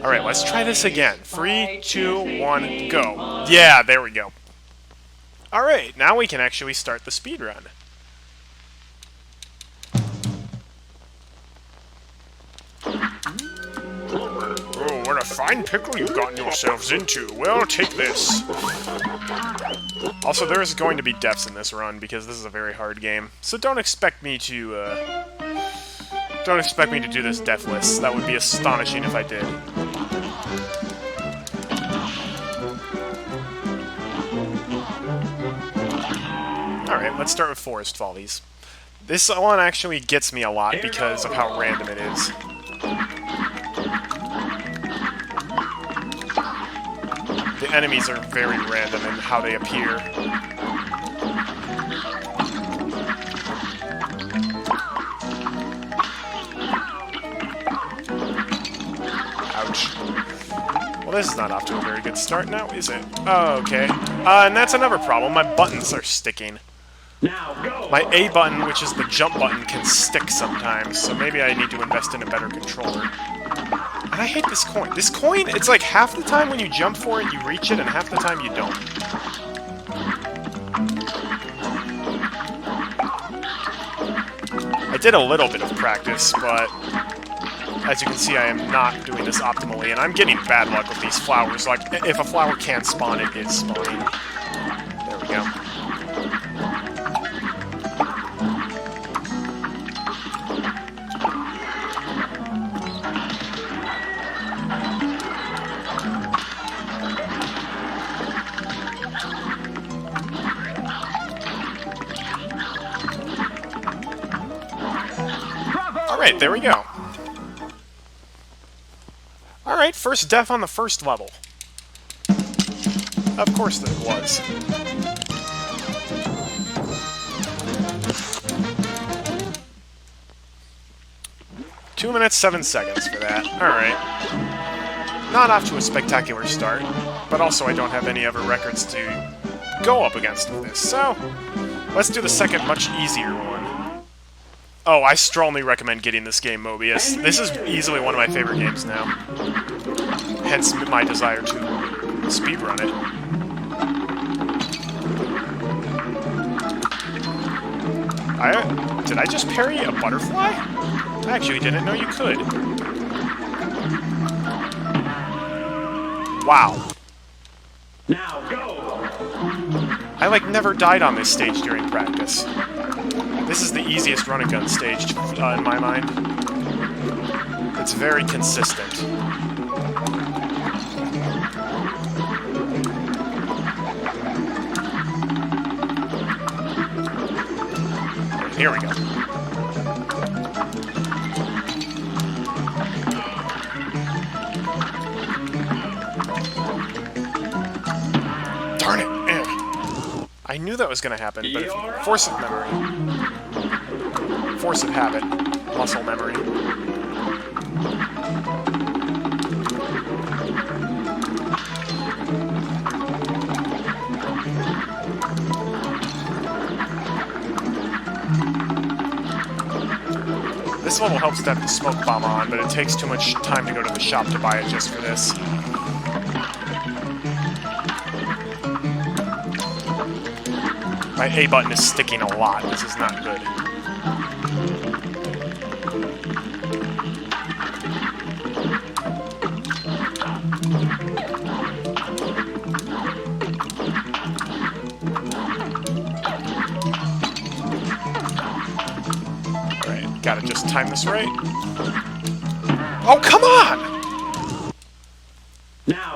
Alright, let's try this again. 3, 2, 1, go. Yeah, there we go. Alright, now we can actually start the speedrun. Oh, what a fine pickle you've gotten yourselves into. Well, take this. Also, there's going to be deaths in this run, because this is a very hard game. So don't expect me to, do this deathless. That would be astonishing if I did. Alright, let's start with Forest Follies. This one actually gets me a lot because of how random it is. The enemies are very random in how they appear. Ouch. Well, this is not off to a very good start now, is it? Oh, okay. And that's another problem. My buttons are sticking. My A button, which is the jump button, can stick sometimes, so maybe I need to invest in a better controller. And I hate this coin. This coin, it's like half the time when you jump for it, you reach it, and half the time you don't. I did a little bit of practice, but as you can see, I am not doing this optimally, and I'm getting bad luck with these flowers. Like, if a flower can't spawn, it is spawning. There we go. Alright, there we go. Alright, first death on the first level. Of course there was. Two minutes, 7 seconds for that. Alright. Not off to a spectacular start, but also I don't have any other records to go up against with this, so let's do the second, much easier one. Oh, I strongly recommend getting this game, Mobius. This is easily one of my favorite games now. Hence my desire to speedrun it. Did I just parry a butterfly? I actually didn't know you could. Wow. Now go! I, like, never died on this stage during practice. This is the easiest run-and-gun stage, in my mind. It's very consistent. Here we go. Darn it! I knew that was going to happen, but force of memory. Force of habit. Muscle memory. This level helps to have the smoke bomb on, but it takes too much time to go to the shop to buy it just for this. My A button is sticking a lot. This is not good. Alright, gotta just time this right. Oh, come on!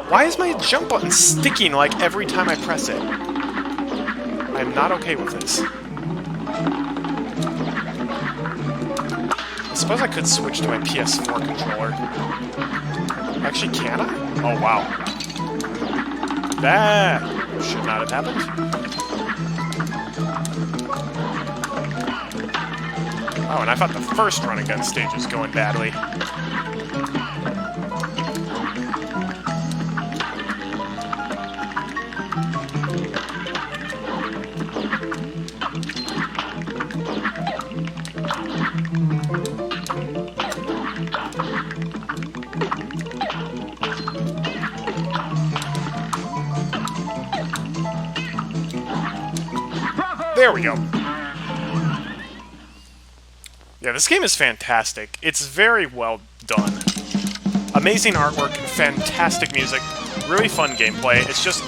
Why is my jump button sticking like every time I press it? I'm not okay with this. I suppose I could switch to my PS4 controller. Actually, can I? Oh, wow. That should not have happened. Oh, and I thought the first run-and-gun stage was going badly. There we go. Yeah, this game is fantastic. It's very well done. Amazing artwork, fantastic music, really fun gameplay. It's just,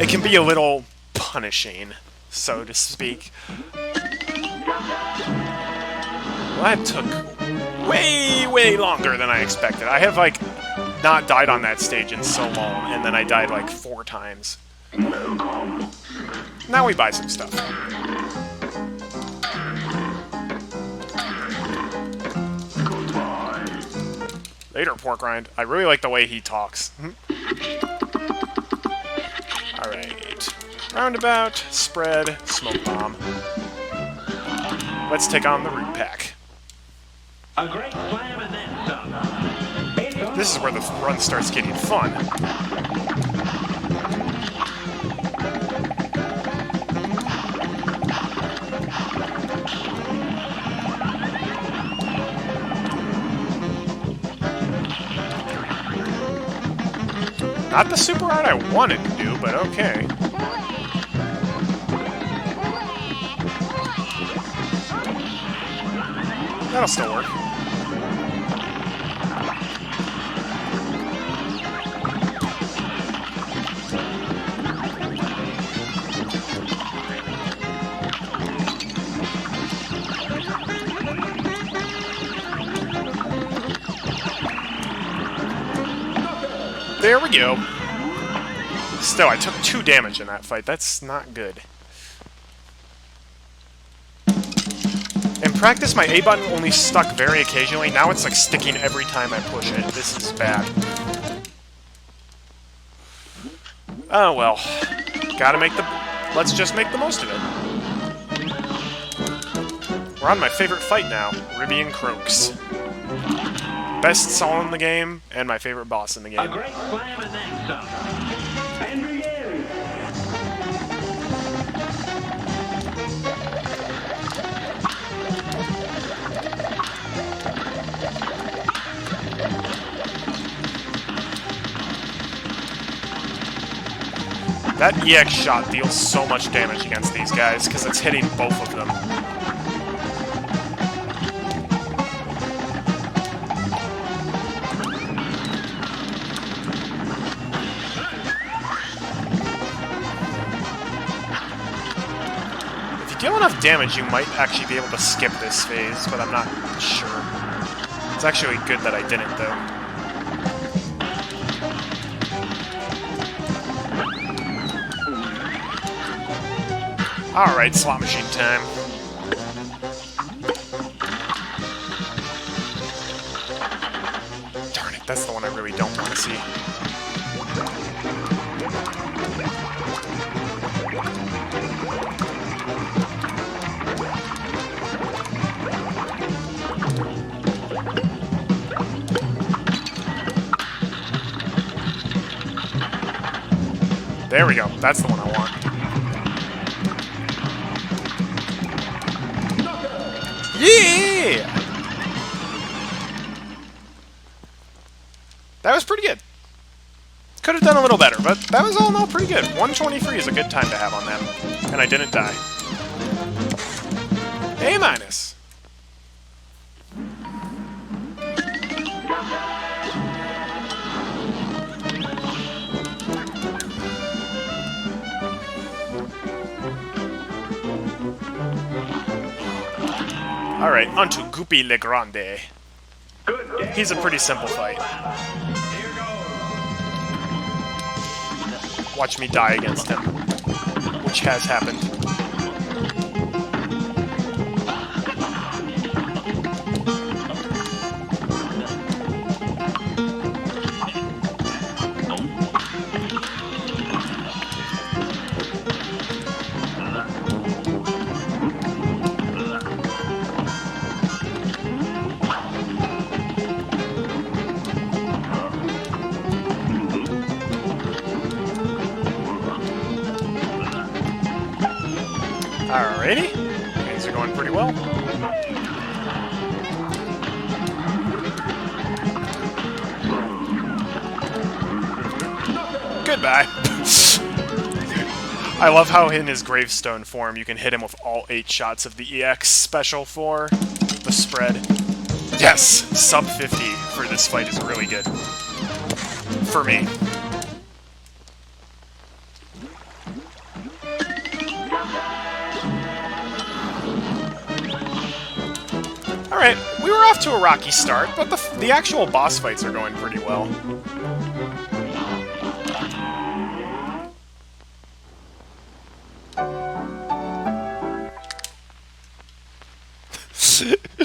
it can be a little punishing, so to speak. Well, that took way longer than I expected. I have, like, not died on that stage in so long, and then I died, like, 4 times. Now we buy some stuff. Later, pork rind. I really like the way he talks. Alright. Roundabout, spread, smoke bomb. Let's take on the root pack. A great slam and then some. This is where the run starts getting fun. Not the super route I wanted to do, but okay. That'll still work. There we go. Still, I took 2 damage in that fight. That's not good. In practice, my A button only stuck very occasionally. Now it's like sticking every time I push it. This is bad. Oh well. Gotta make the... Let's just make the most of it. We're on my favorite fight now. Ribby and Croaks. Best song in the game, and my favorite boss in the game. A great slam and then some. And begin. That EX shot deals so much damage against these guys, because it's hitting both of them. If you deal enough damage, you might actually be able to skip this phase, but I'm not sure. It's actually good that I didn't, though. Alright, slot machine time. Darn it, that's the one I really don't want to see. There we go, that's the one I want. Yeah! That was pretty good. Could have done a little better, but that was all in all pretty good. 123 is a good time to have on that. And I didn't die. A minus. Alright, onto Guppy Le Grande. He's a pretty simple fight. Watch me die against him, which has happened. Alrighty, things are going pretty well. Goodbye. I love how in his gravestone form you can hit him with all 8 shots of the EX special for the spread. Yes, sub 50 for this fight is really good. For me. Alright, we were off to a rocky start, but the actual boss fights are going pretty well.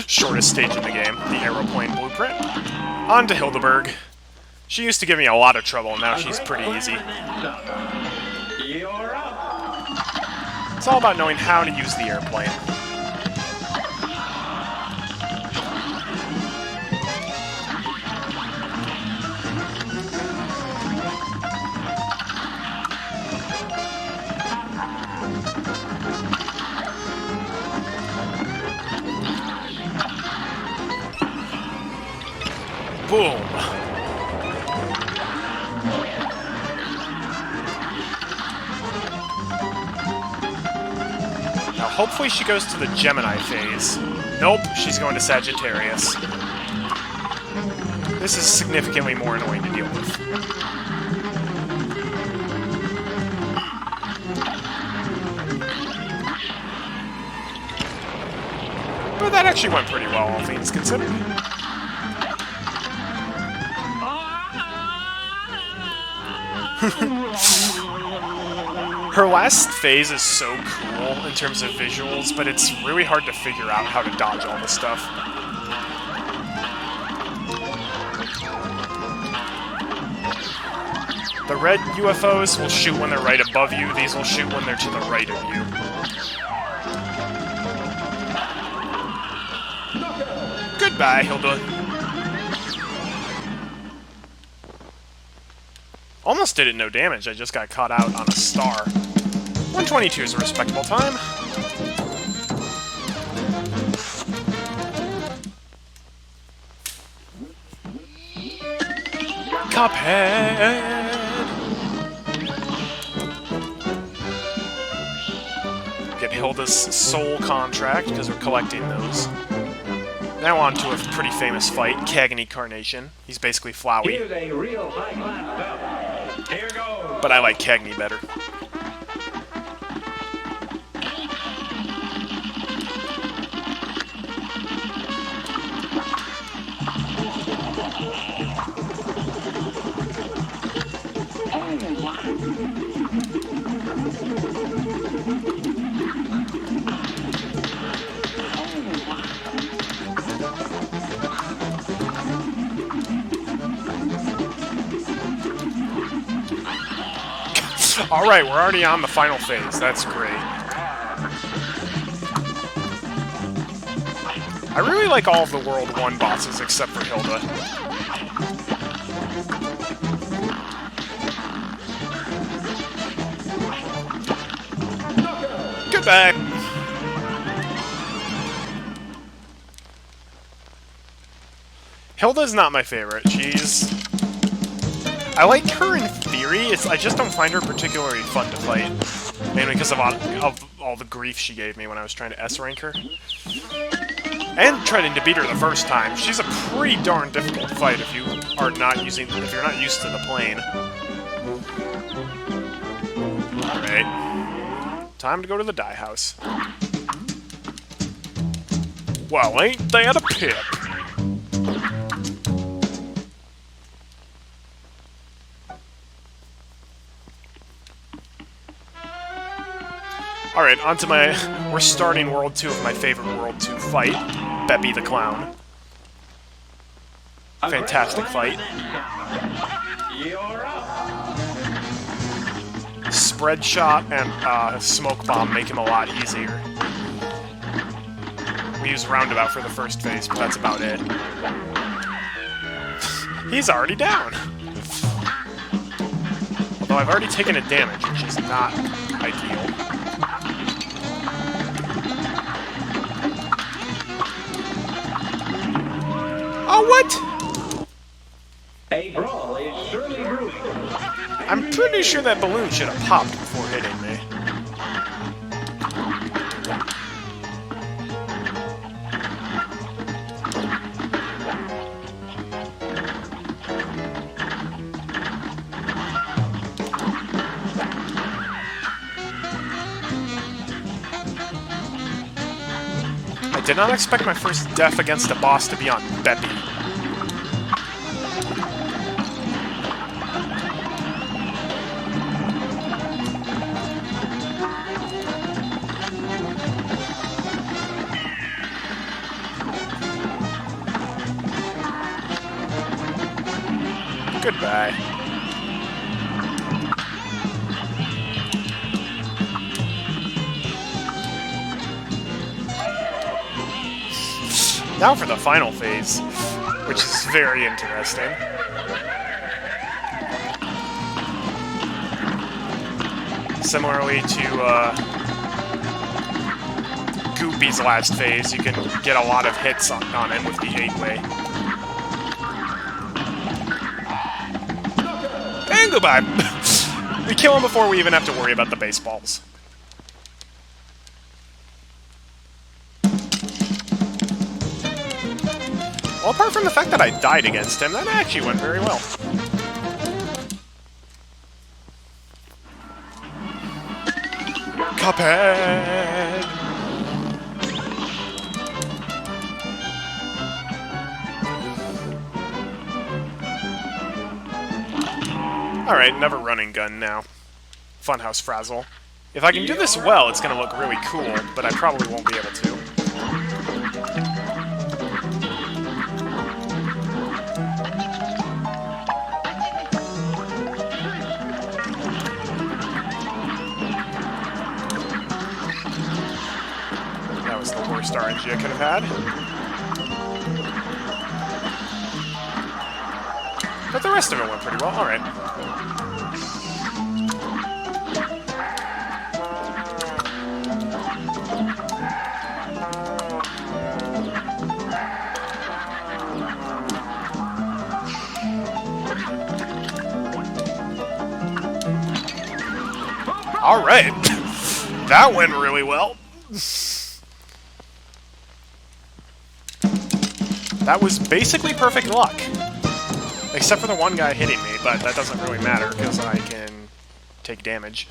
Shortest stage in the game, the aeroplane blueprint. On to Hildeberg. She used to give me a lot of trouble, now she's pretty easy. You're up. It's all about knowing how to use the airplane. Boom! Now hopefully she goes to the Gemini phase. Nope, she's going to Sagittarius. This is significantly more annoying to deal with. But that actually went pretty well, all things considered. Her last phase is so cool in terms of visuals, but it's really hard to figure out how to dodge all this stuff. The red UFOs will shoot when they're right above you, these will shoot when they're to the right of you. Goodbye, Hilda. Almost did it no damage, I just got caught out on a star. 122 is a respectable time. Cuphead! Get Hilda's soul contract, because we're collecting those. Now on to a pretty famous fight, Cagney Carnation. He's basically Flowey. Here's a real high-class stuff. Here goes. But I like Cagney better. Alright, we're already on the final phase. That's great. I really like all of the World 1 bosses except for Hilda. Goodbye! Hilda's not my favorite. I like her in theory, I just don't find her particularly fun to fight. Mainly because of all the grief she gave me when I was trying to S-rank her. And trying to beat her the first time. She's a pretty darn difficult fight if you're not used to the plane. Alright. Time to go to the die house. Well, ain't that a pip? Alright, onto we're starting World 2 of my favorite World 2 fight, Beppy the Clown. Fantastic fight. You're up. Spread shot and smoke bomb make him a lot easier. We use roundabout for the first phase, but that's about it. He's already down! Although I've already taken a damage, which is not ideal. Oh, what? A brawl is surely brewing. I'm pretty sure that balloon should have popped before hitting me. Did not expect my first death against a boss to be on Beppy. Goodbye. Now for the final phase, which is very interesting. Similarly to Goopy's last phase, you can get a lot of hits on him with the 8-way. And goodbye! We kill him before we even have to worry about the baseballs. Well, apart from the fact that I died against him, that actually went very well. Cuphead! Alright, another running gun now. Funhouse Frazzle. If I can do this well, it's gonna look really cool, but I probably won't be able to. That was the worst RNG I could have had. But the rest of it went pretty well. Alright. Alright. That went really well. That was basically perfect luck. Except for the one guy hitting me, but that doesn't really matter because I can take damage.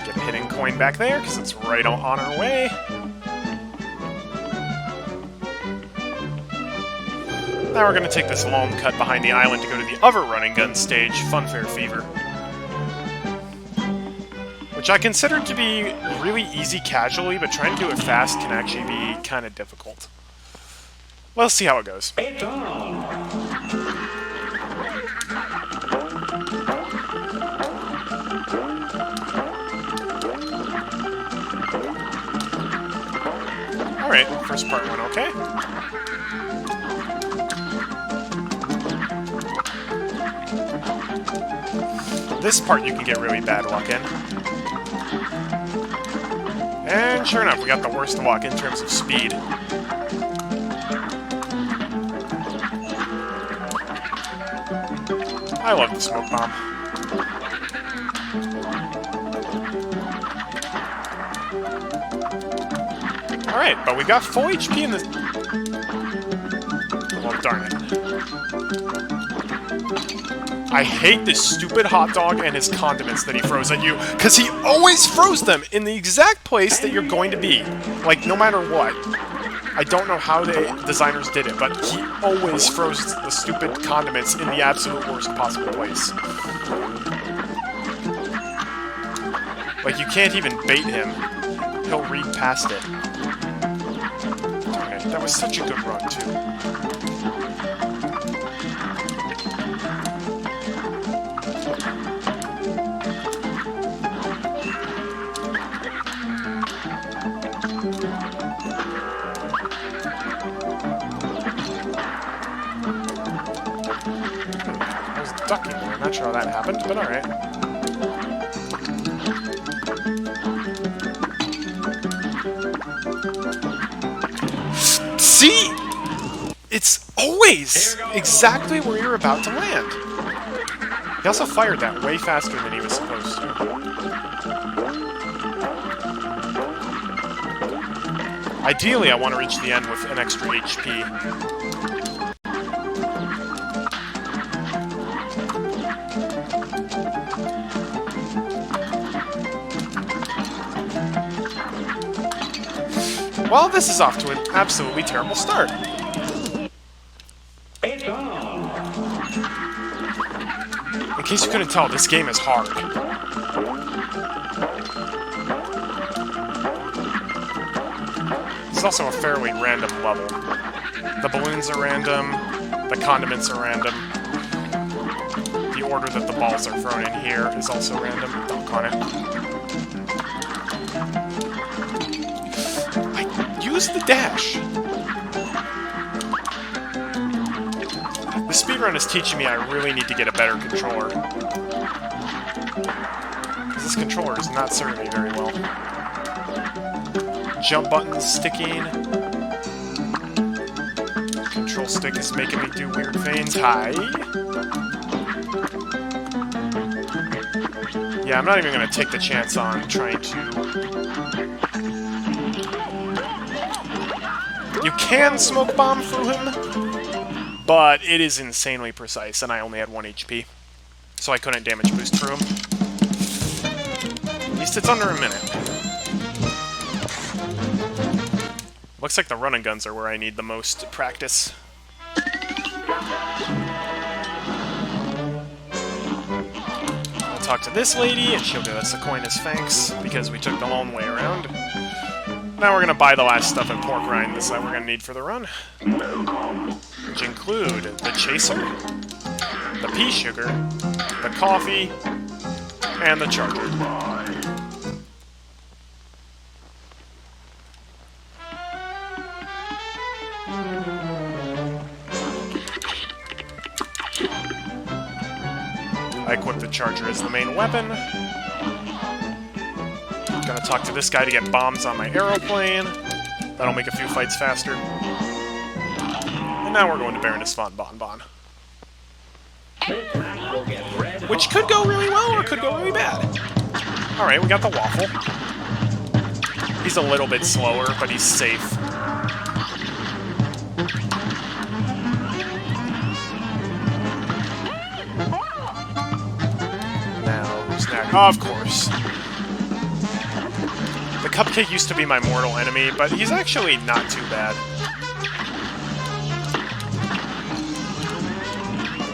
Get a hidden coin back there because it's right on our way. Now we're going to take this long cut behind the island to go to the other running gun stage, Funfair Fever. Which I consider to be really easy casually, but trying to do it fast can actually be kind of difficult. Let's see how it goes. It's on. Alright, first part went okay. This part you can get really bad luck in. And sure enough, we got the worst luck in terms of speed. I love the smoke bomb. Alright, but we got full HP in this... Well, darn it. I hate this stupid hot dog and his condiments that he throws at you, because he always throws them in the exact place that you're going to be. Like, no matter what. I don't know how the designers did it, but he always throws the stupid condiments in the absolute worst possible place. Like, you can't even bait him. He'll read past it. Okay, that was such a good run, too. Ducking there. I'm not sure how that happened, but alright. See? It's always exactly where you're about to land. He also fired that way faster than he was supposed to. Ideally, I want to reach the end with an extra HP. Well, this is off to an absolutely terrible start. It's on. In case you couldn't tell, this game is hard. It's also a fairly random level. The balloons are random, the condiments are random. The order that the balls are thrown in here is also random. Doggone it. I used the dash! The speedrun is teaching me I really need to get a better controller. Because this controller is not serving me very well. Jump button's sticking. Control stick is making me do weird things. Hi. Yeah, I'm not even going to take the chance on trying to... You can smoke bomb through him, but it is insanely precise, and I only had 1 HP, so I couldn't damage boost through him. At least it's under a minute. Looks like the run and guns are where I need the most practice. I'll talk to this lady, and she'll give us a coin as thanks, because we took the long way around. Now we're gonna buy the last stuff at pork rinds that we're gonna need for the run. Which include the chaser, the pea sugar, the coffee, and the charger. I equip the charger as the main weapon. Gonna talk to this guy to get bombs on my aeroplane. That'll make a few fights faster. And now we're going to Baroness von Bonbon. Which could go really well or could go really bad. Alright, we got the waffle. He's a little bit slower, but he's safe. Now, who's next? Oh, of course. The Cupcake used to be my mortal enemy, but he's actually not too bad.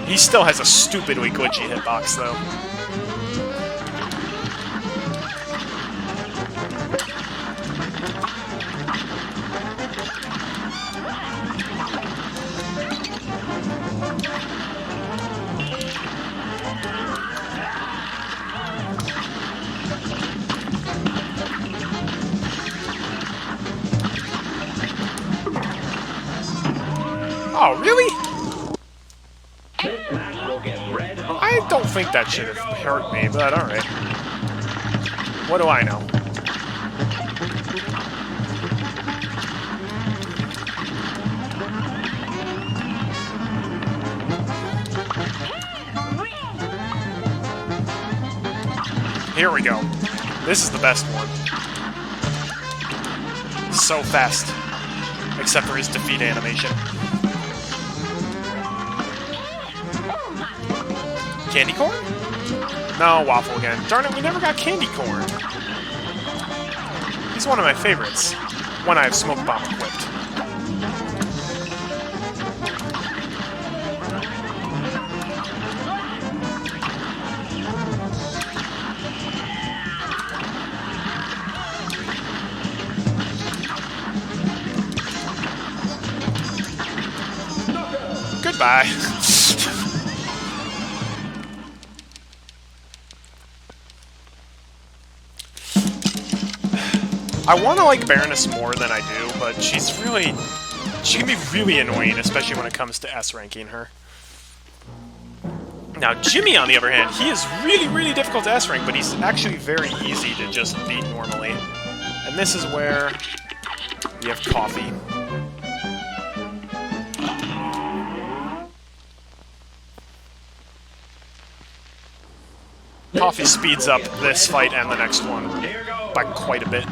He still has a stupidly glitchy hitbox, though. Oh, really? I don't think that should have hurt me, but alright. What do I know? Here we go. This is the best one. So fast. Except for his defeat animation. Candy corn? No, waffle again. Darn it, we never got candy corn. He's one of my favorites, when I have smoke bomb equipped. Goodbye. I want to like Baroness more than I do, but she can be really annoying, especially when it comes to S-ranking her. Now, Jimmy, on the other hand, he is really, really difficult to S-rank, but he's actually very easy to just beat normally. And this is where we have coffee. Coffee speeds up this fight and the next one by quite a bit.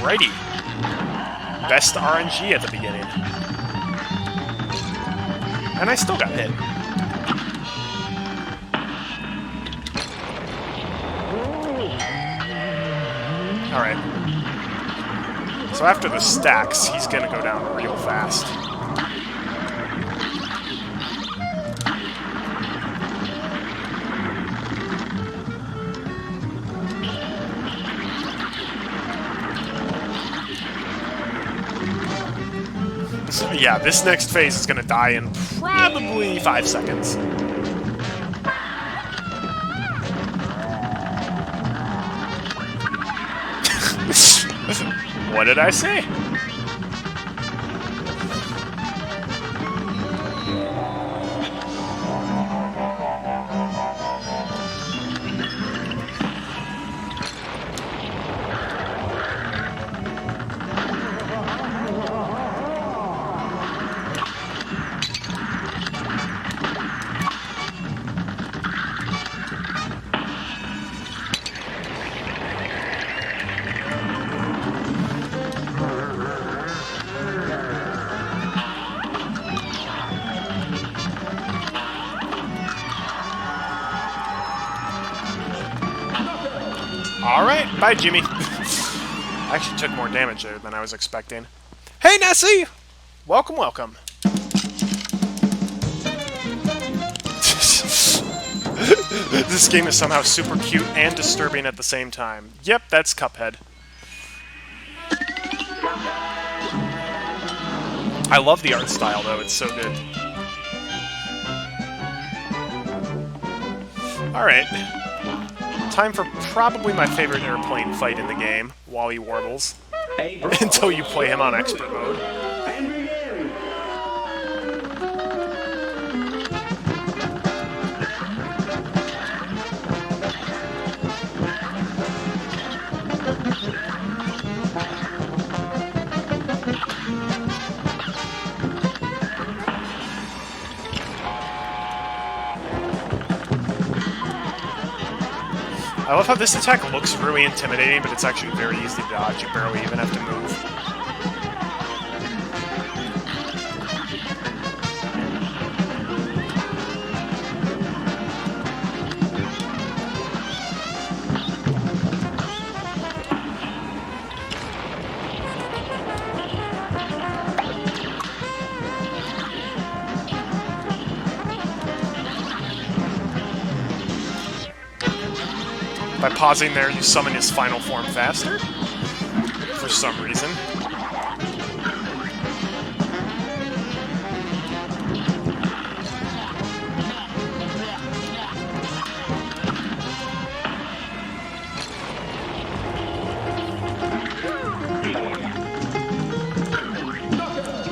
Alrighty. Best RNG at the beginning. And I still got hit. Alright. So after the stacks, he's gonna go down real fast. So, yeah, this next phase is gonna die in probably 5 seconds. What did I say? Alright, bye Jimmy. I actually took more damage there than I was expecting. Hey Nessie! Welcome, welcome. This game is somehow super cute and disturbing at the same time. Yep, that's Cuphead. I love the art style though, it's so good. Alright. Time for probably my favorite airplane fight in the game, Wally Warbles. Until you play him on expert mode. I love how this attack looks really intimidating, but it's actually very easy to dodge. You barely even have to move. By pausing there, you summon his final form faster. For some reason.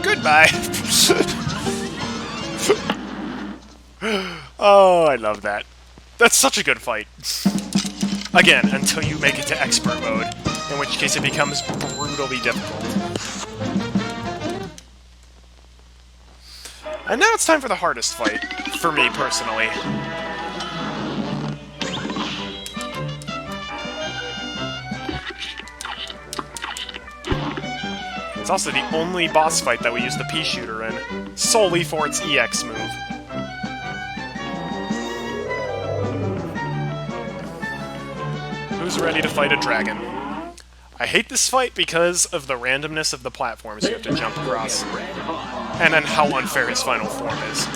Goodbye! Oh, I love that. That's such a good fight. Again, until you make it to expert mode, in which case it becomes brutally difficult. And now it's time for the hardest fight, for me personally. It's also the only boss fight that we use the pea shooter in, solely for its EX move. Who's ready to fight a dragon? I hate this fight because of the randomness of the platforms you have to jump across, and then how unfair his final form is.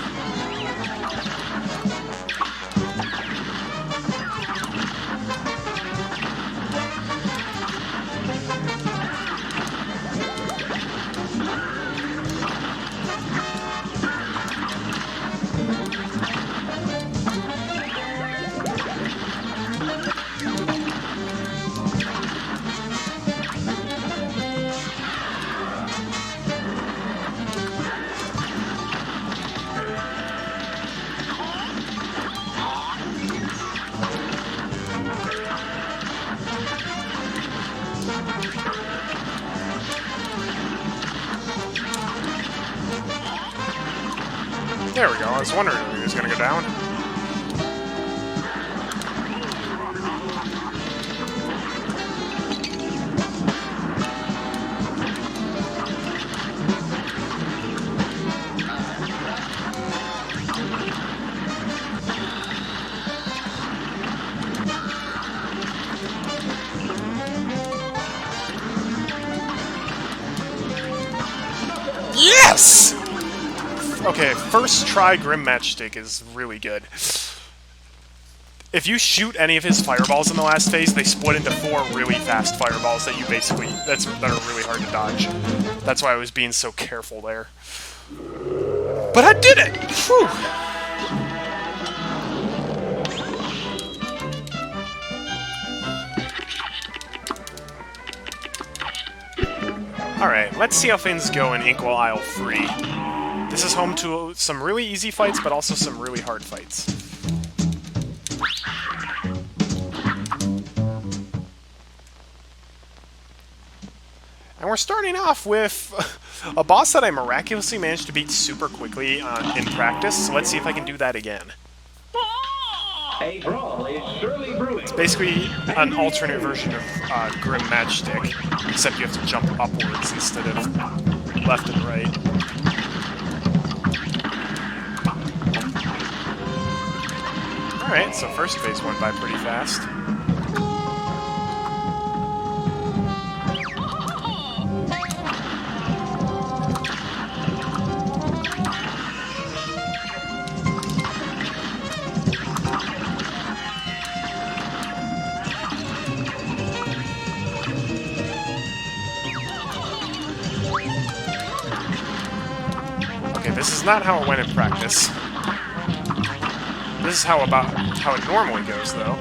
There we go, I was wondering if he was gonna go down. Yes! Okay, first try Grim Matchstick is really good. If you shoot any of his fireballs in the last phase, they split into 4 really fast fireballs that you basically... that are really hard to dodge. That's why I was being so careful there. But I did it! Whew! Alright, let's see how things go in Inkwell Isle 3. This is home to some really easy fights, but also some really hard fights. And we're starting off with a boss that I miraculously managed to beat super quickly in practice, so let's see if I can do that again. A brawl is surely brewing. It's basically an alternate version of Grim Matchstick, except you have to jump upwards instead of left and right. Alright, so first phase went by pretty fast. Okay, this is not how it went in practice. This is how it normally goes, though.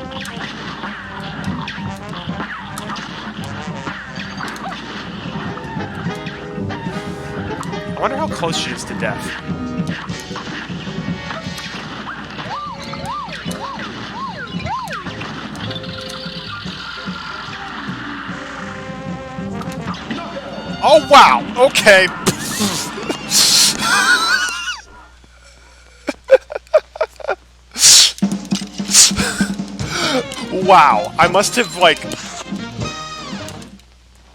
I wonder how close she is to death. Oh, wow! Okay. Wow, I must have, like...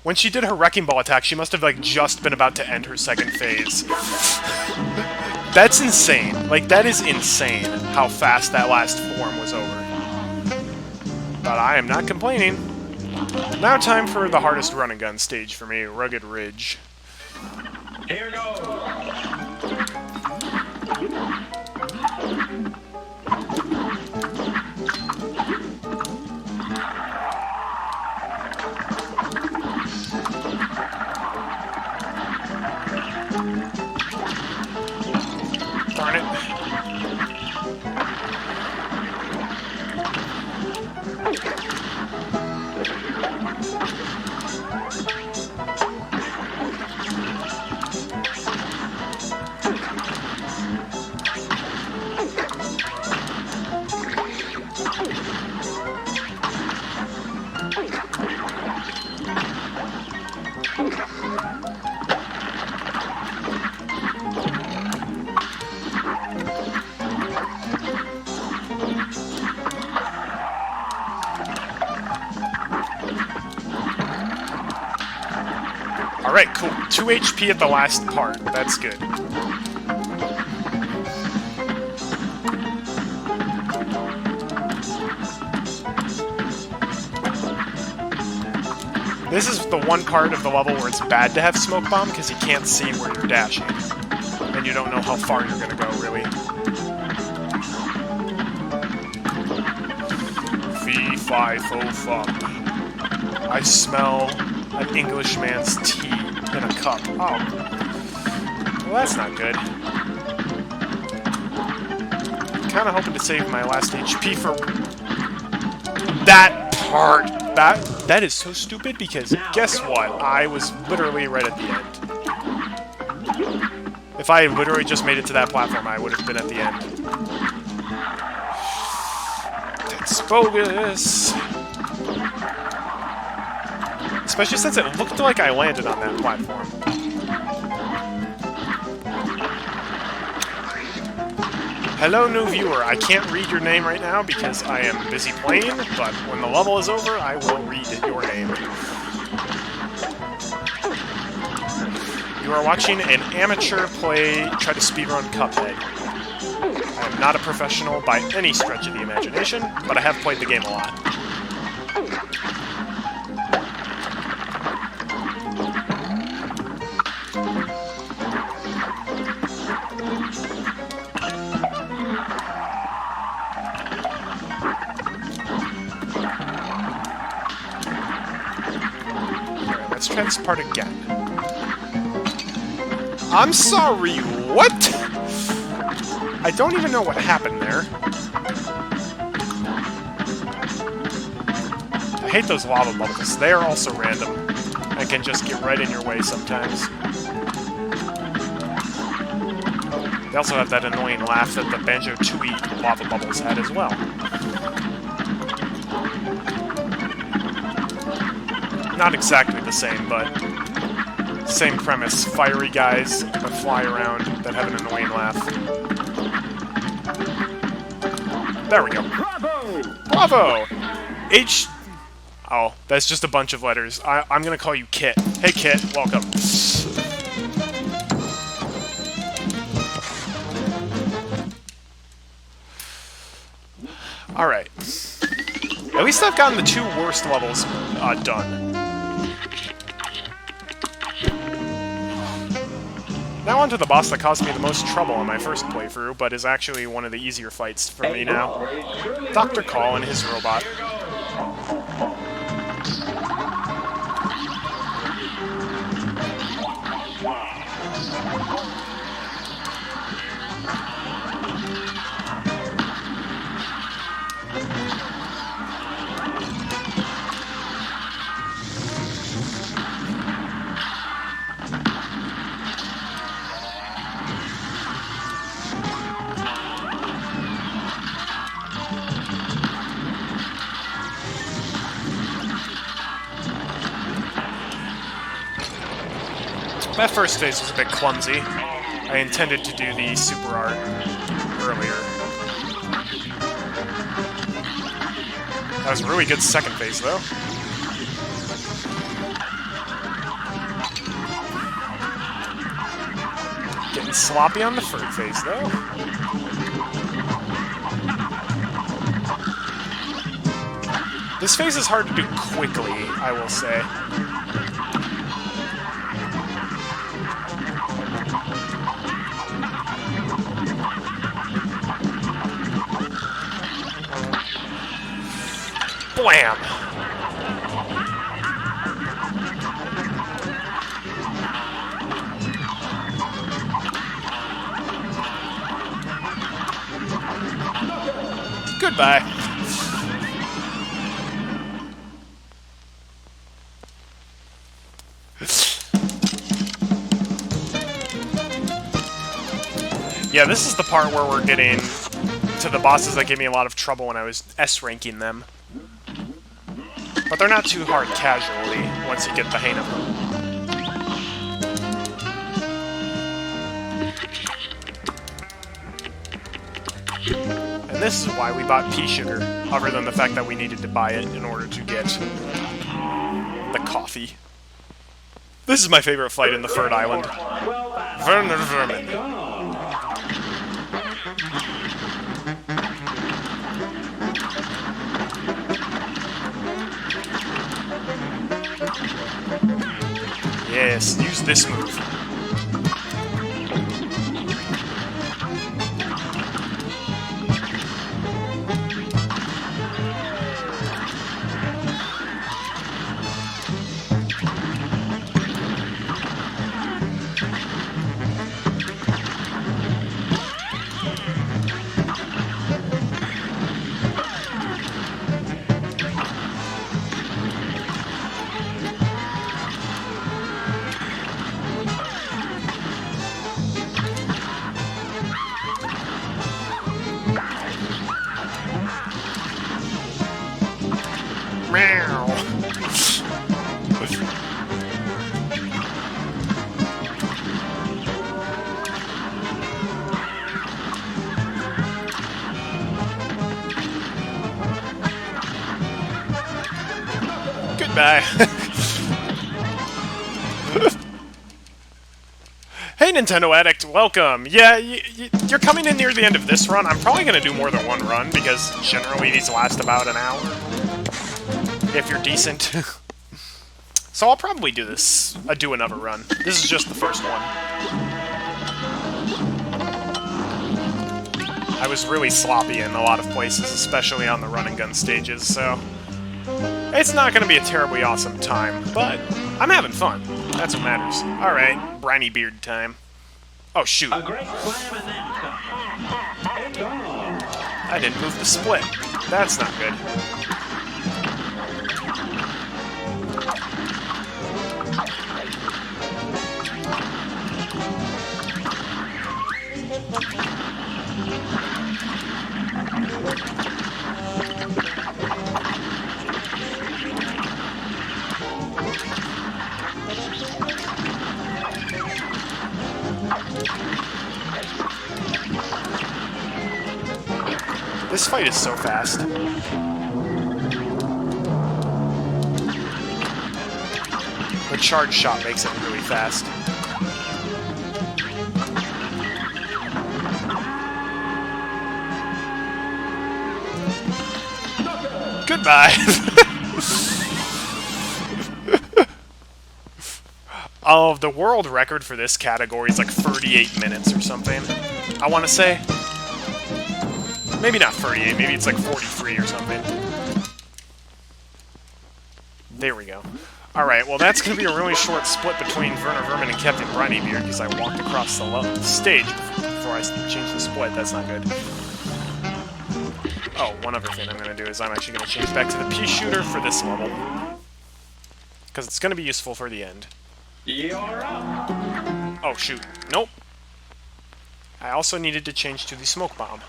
When she did her Wrecking Ball attack, she must have, like, just been about to end her second phase. That's insane. Like, that is insane how fast that last form was over. But I am not complaining. Now time for the hardest run and gun stage for me, Rugged Ridge. Here goes. Darn it. Alright, cool. 2 HP at the last part. That's good. This is the one part of the level where it's bad to have Smoke Bomb, because you can't see where you're dashing. And you don't know how far you're gonna go, really. Fee-fi-fo-fum. I smell an Englishman's tea in a cup. Oh. Well, that's not good. Kinda hoping to save my last HP for that part. That is so stupid, because guess what? I was literally right at the end. If I literally just made it to that platform, I would have been at the end. That's bogus. Especially since it looked like I landed on that platform. Hello, new viewer. I can't read your name right now because I am busy playing, but when the level is over, I will read your name. You are watching an amateur try to speedrun Cuphead. I am not a professional by any stretch of the imagination, but I have played the game a lot. let's try this part again. I'm sorry, what? I don't even know what happened there. I hate those lava bubbles. They are also random. I can just get right in your way sometimes. They also have that annoying laugh that the Banjo-Tooie lava bubbles had as well. Not exactly the same, but same premise. Fiery guys that fly around that have an annoying laugh. There we go. Bravo! Bravo! H... Oh, that's just a bunch of letters. I'm gonna call you Kit. Hey Kit, welcome. Alright. At least I've gotten the 2 worst levels done. Now onto the boss that caused me the most trouble on my first playthrough, but is actually one of the easier fights for me now. Dr. Call and his robot. That first phase was a bit clumsy. I intended to do the super art earlier. That was a really good second phase, though. Getting sloppy on the third phase, though. This phase is hard to do quickly, I will say. Blam! Goodbye. Yeah, this is the part where we're getting to the bosses that gave me a lot of trouble when I was S-ranking them. But they're not too hard casually, once you get the hang of them. And this is why we bought pea sugar, other than the fact that we needed to buy it in order to get the coffee. This is my favorite fight in the third island. Vermin. Yes, use this move. Meow. Goodbye. Hey, Nintendo Addict, welcome. Yeah, you're coming in near the end of this run. I'm probably going to do more than one run, because generally these last about an hour. If you're decent. So I'll probably do this. Do another run. This is just the first one. I was really sloppy in a lot of places, especially on the run and gun stages, so It's not going to be a terribly awesome time, but I'm having fun. That's what matters. Alright, briny beard time. Oh, shoot. A great slam and then some. It's on. I didn't move the split. That's not good. This fight is so fast. The charge shot makes it really fast. Goodbye! Oh, the world record for this category is like 38 minutes or something. I want to say. Maybe not 38, maybe it's like 43 or something. There we go. Alright, well that's going to be a really short split between Werner Vermin and Captain Brinybeard because I walked across the stage before I changed the split. That's not good. Oh, one other thing I'm going to do is I'm actually going to change back to the pea shooter for this level. Because it's going to be useful for the end. You're up. Oh, shoot. Nope. I also needed to change to the smoke bomb.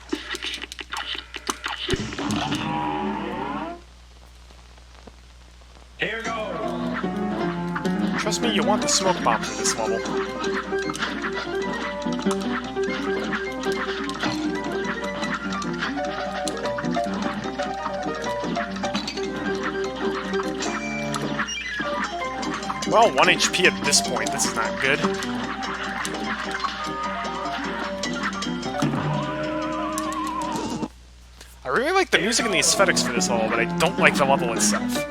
Here goes. Trust me, you want the smoke bomb for this level. Well, 1 HP at this point. This is not good. I really like the music and the aesthetics for this level, but I don't like the level itself.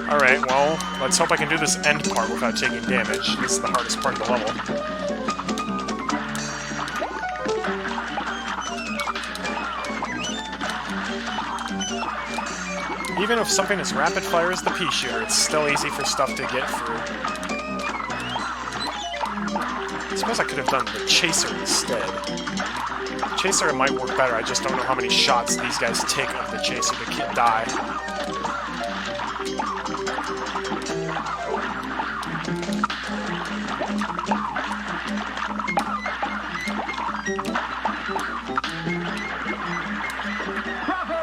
Alright, well, let's hope I can do this end part without taking damage. This is the hardest part of the level. Even if something as rapid fire as the pea shooter, it's still easy for stuff to get through. I suppose I could have done the chaser instead. Chaser might work better, I just don't know how many shots these guys take of the chaser to die.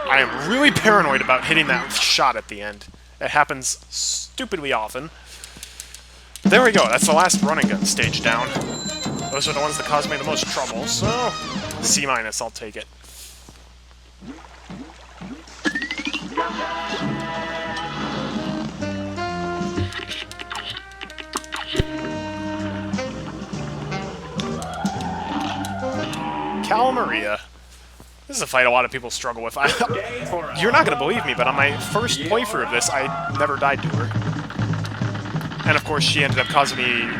I am really paranoid about hitting that shot at the end. It happens stupidly often. There we go, that's the last running gun stage down. Those are the ones that caused me the most trouble, so C-, I'll take it. Cal Maria. This is a fight a lot of people struggle with. You're not going to believe me, but on my first playthrough of this, I never died to her. And of course, she ended up causing me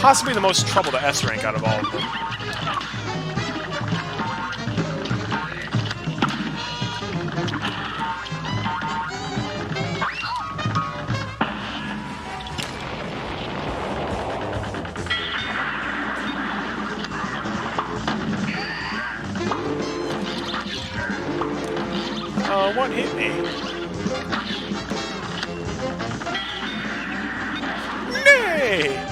possibly the most trouble to S-rank out of all of them. What hit me? Nay!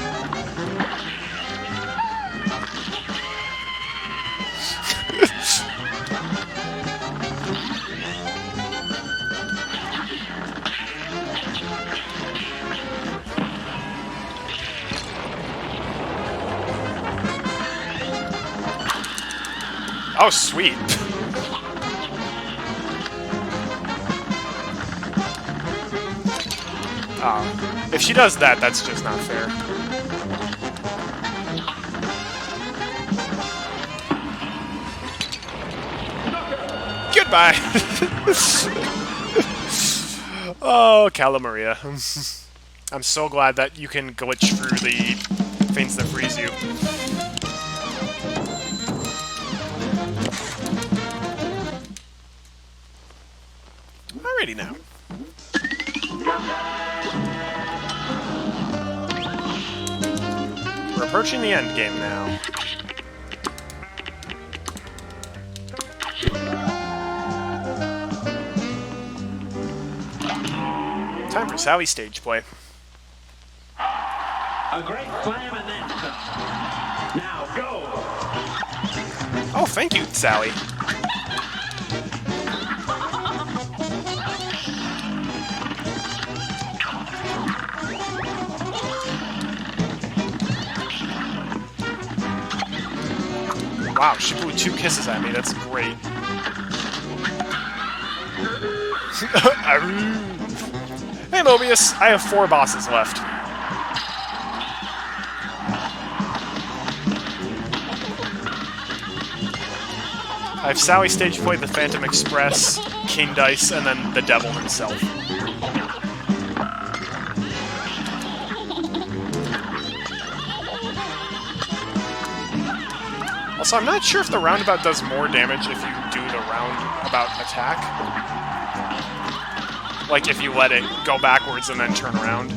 Oh, sweet. If she does that, that's just not fair. Goodbye! Oh, Calamaria. I'm so glad that you can glitch through the things that freeze you. Alrighty now. We're approaching the end game now. Time for Sally stage play. A great slam and then some. Now go. Oh, thank you, Sally. Wow, she blew 2 kisses at me. That's great. Hey, Mobius. I have 4 bosses left. I have Sally stage play, the Phantom Express, King Dice, and then the Devil himself. Also, I'm not sure if the roundabout does more damage if you do the roundabout attack. Like if you let it go backwards and then turn around.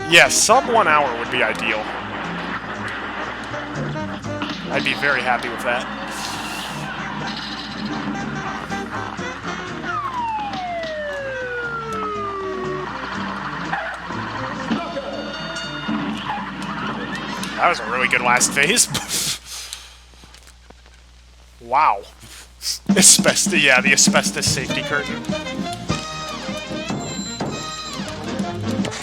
Yeah, sub 1 hour would be ideal. I'd be very happy with that. That was a really good last phase. Wow. Asbestos, yeah, the asbestos safety curtain.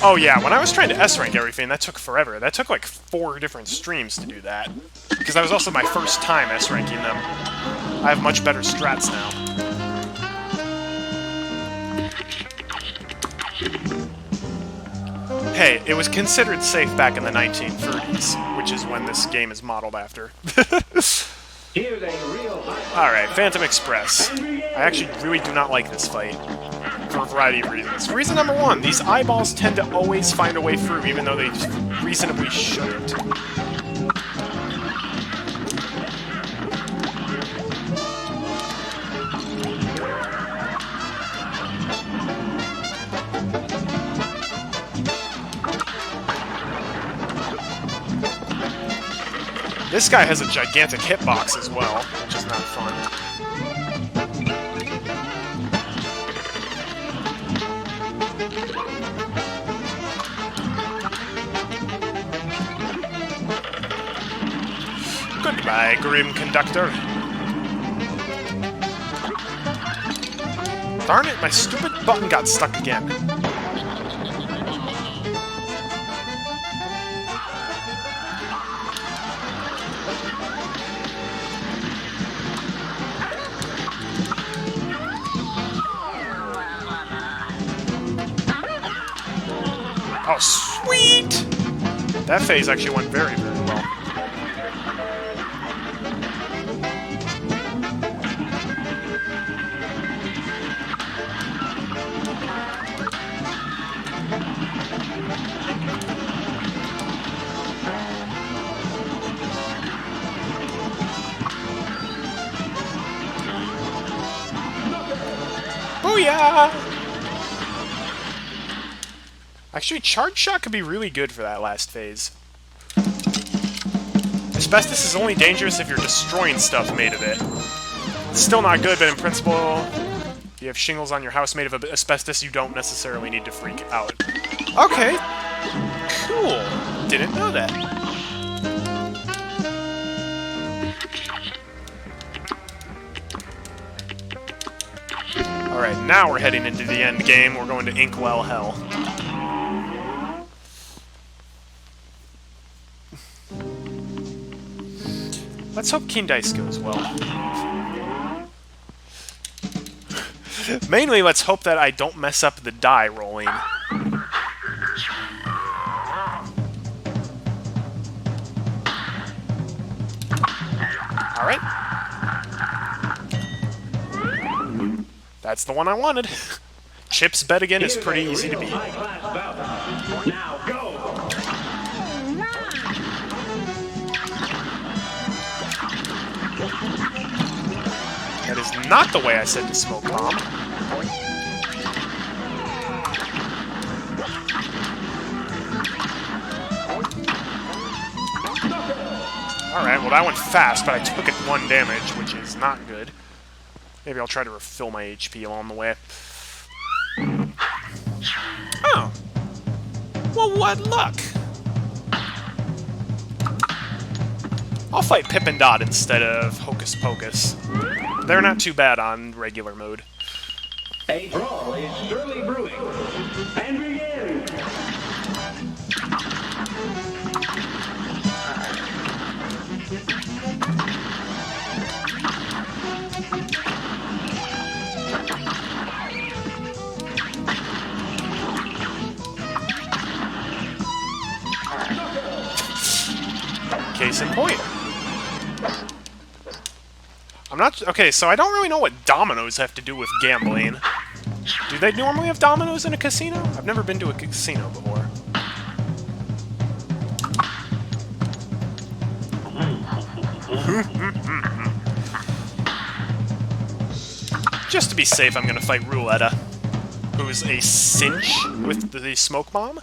Oh yeah, when I was trying to S-rank everything, that took forever. That took like 4 different streams to do that. Because that was also my first time S-ranking them. I have much better strats now. Hey, it was considered safe back in the 1930s, which is when this game is modeled after. Alright, Phantom Express. I actually really do not like this fight. For a variety of reasons. Reason number 1, these eyeballs tend to always find a way through, even though they reasonably shouldn't. This guy has a gigantic hitbox as well, which is not fun. Goodbye, Grim Conductor. Darn it, my stupid button got stuck again. Oh, sweet! That phase actually went very, very well. Booyah! Actually, Charge Shot could be really good for that last phase. Asbestos is only dangerous if you're destroying stuff made of it. It's still not good, but in principle, if you have shingles on your house made of asbestos, you don't necessarily need to freak out. Okay. Cool. Didn't know that. Alright, now we're heading into the end game. We're going to Inkwell Hell. Let's hope Keen Dice goes well. Mainly, let's hope that I don't mess up the die rolling. Alright. That's the one I wanted. Chip's bet again is pretty easy to beat. Now go. That is not the way I said to smoke bomb. Alright, well that went fast, but I took it 1 damage, which is not good. Maybe I'll try to refill my HP along the way. Oh. Well, what luck! I'll fight Pip and Dot instead of Hocus Pocus. They're not too bad on regular mode. A brawl is surely brewing. And begin. Case in point. I'm not... Okay, so I don't really know what dominoes have to do with gambling. Do they normally have dominoes in a casino? I've never been to a casino before. Just to be safe, I'm gonna fight Rouletta, who's a cinch with the smoke bomb.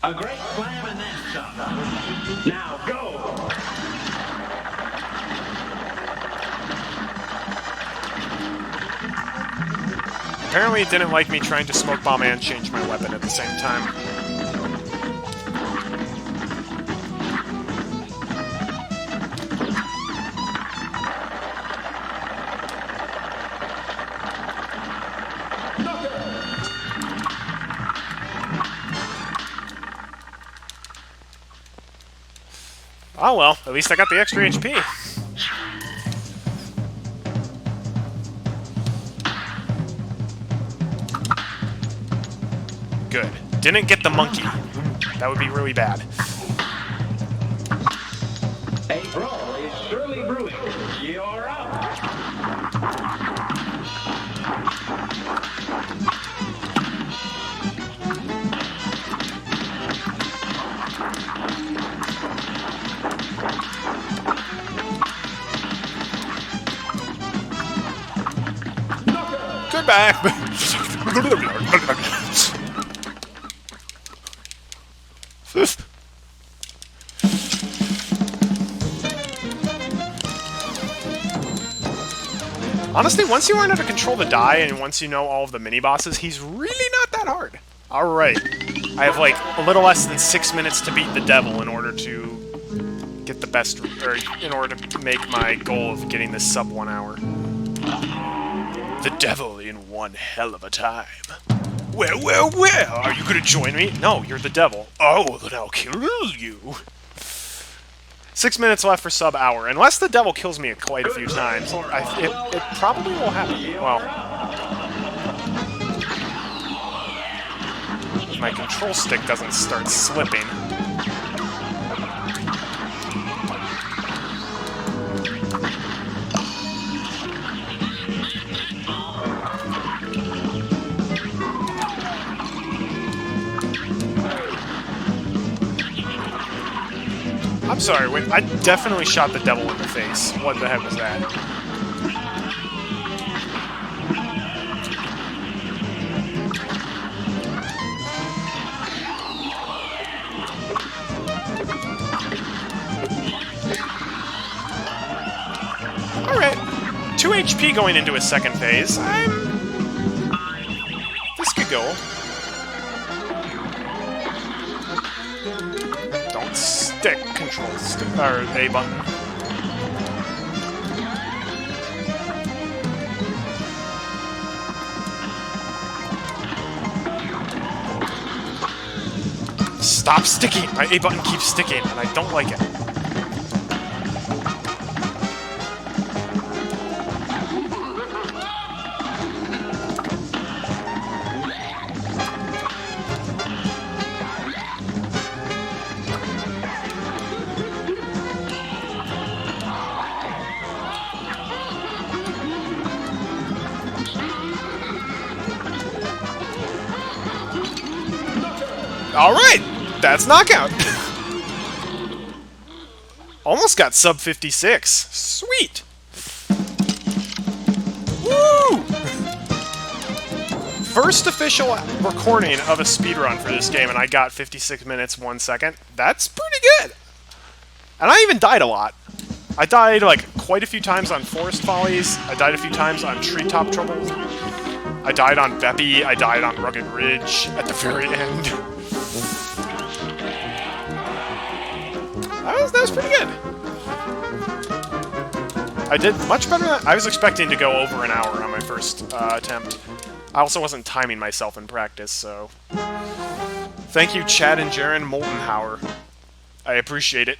A great slam and then some. Now go. Apparently it didn't like me trying to smoke bomb and change my weapon at the same time. Oh well, at least I got the extra HP. Good. Didn't get the monkey. That would be really bad. A brawl is surely brewing. You're up. Goodbye. Honestly, once you learn how to control the die, and once you know all of the mini-bosses, he's really not that hard. Alright. I have, like, a little less than 6 minutes to beat the devil in order to get the best... or in order to make my goal of getting this sub 1 hour. The devil in one hell of a time. Well, are you gonna join me? No, you're the devil. Oh, then I'll kill you. 6 minutes left for sub hour. Unless the devil kills me quite a few times, it probably will happen. Well, if my control stick doesn't start slipping. I'm sorry, wait, I definitely shot the devil in the face. What the heck was that? Alright. 2 HP going into his second phase. This could go. Stick control stick or A button. Stop sticking! My A button keeps sticking, and I don't like it. Alright! That's knockout! Almost got sub 56. Sweet! Woo! First official recording of a speedrun for this game, and I got 56 minutes, 1 second. That's pretty good! And I even died a lot. I died, like, quite a few times on Forest Follies. I died a few times on Treetop Trouble. I died on Beppy. I died on Rugged Ridge at the very end. That was pretty good. I did much better than I was expecting to go over an hour on my first attempt. I also wasn't timing myself in practice, so... Thank you, Chad and Jaren Moltenhauer. I appreciate it.